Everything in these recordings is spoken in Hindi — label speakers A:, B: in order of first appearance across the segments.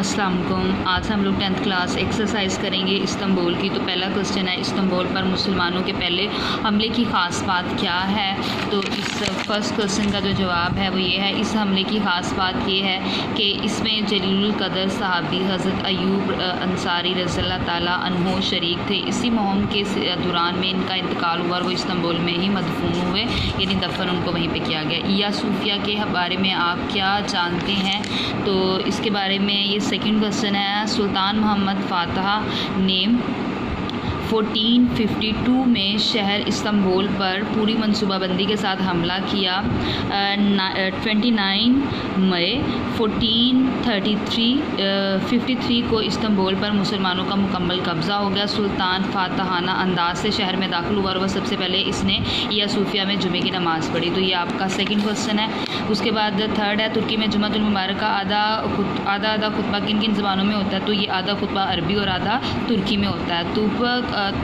A: अस्सलाम वालेकुम। आज हम लोग 10th क्लास एक्सरसाइज करेंगे इस्तांबुल की। तो पहला क्वेश्चन है, इस्तांबुल पर मुसलमानों के पहले हमले की ख़ास बात क्या है। तो इस फर्स्ट क्वेश्चन का जो जवाब है वो ये है, इस हमले की ख़ास बात ये है कि इसमें जलीलुल कदर सहाबी हज़रत अयूब अंसारी रज़ियल्लाहु ताला अन्हु शरीक थे। इसी मुहिम के दौरान में इनका इंतकाल हुआ और वो इस्तांबुल में ही मदफून हुए, यानी दफन उनको वहीं पे किया गया। या सूफिया के बारे में आप क्या जानते हैं। तो इसके बारे में ये सेकंड क्वेश्चन है, सुल्तान मोहम्मद फातह ने 1452 में शहर इस्तांबुल पर पूरी मनसूबाबंदी के साथ हमला किया। 29 मई 1453 को इस्तांबुल पर मुसलमानों का मुकम्मल कब्ज़ा हो गया। सुल्तान फातहाना अंदाज से शहर में दाखिल हुआ और वह सबसे पहले इसने या सूफिया में जुमे की नमाज़ पढ़ी। तो ये आपका सेकंड क्वेश्चन है। उसके बाद थर्ड है, तुर्की में जुमातुल मुबारक का आधा खुतबा किन किन ज़बानों में होता है। तो ये आधा खुतबा अरबी और आधा तुर्की में होता है।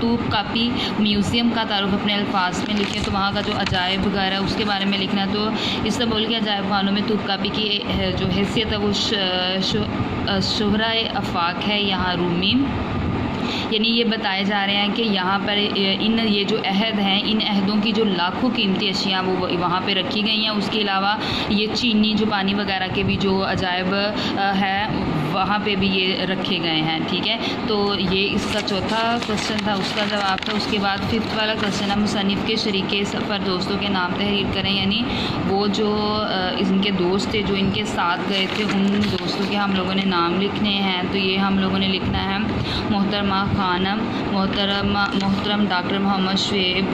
A: तूप कापी म्यूज़ियम का तारुफ अपने अल्फाज में लिखें। तो वहाँ का जो अजायब घर है उसके बारे में लिखना है। तो इस्तांबुल के अजायब खानों में तूप कापी की जो हैसियत है वो शोहराए आफाक है यहाँ रूमी, यानी ये बताए जा रहे हैं कि यहाँ पर ये जो अहद हैं, इन अहदों की जो लाखों कीमती अशियाँ वो वहाँ पे रखी गई हैं। उसके अलावा ये चीनी जो पानी वगैरह के भी जो अजायब है वहाँ पे भी ये रखे गए हैं। ठीक है, तो ये इसका चौथा क्वेश्चन था, उसका जवाब था। उसके बाद फिफ्थ वाला क्वेश्चन है, मुसन्निफ़ के शरीके सफ़र दोस्तों के नाम तहरीर करें, यानी वो जो इनके दोस्त थे जो इनके साथ गए थे उन दोस्तों के हम लोगों ने नाम लिखने हैं। तो ये हम लोगों ने लिखना है मोहतरमा खानम, मोहतरम डॉक्टर मोहम्मद शुएब,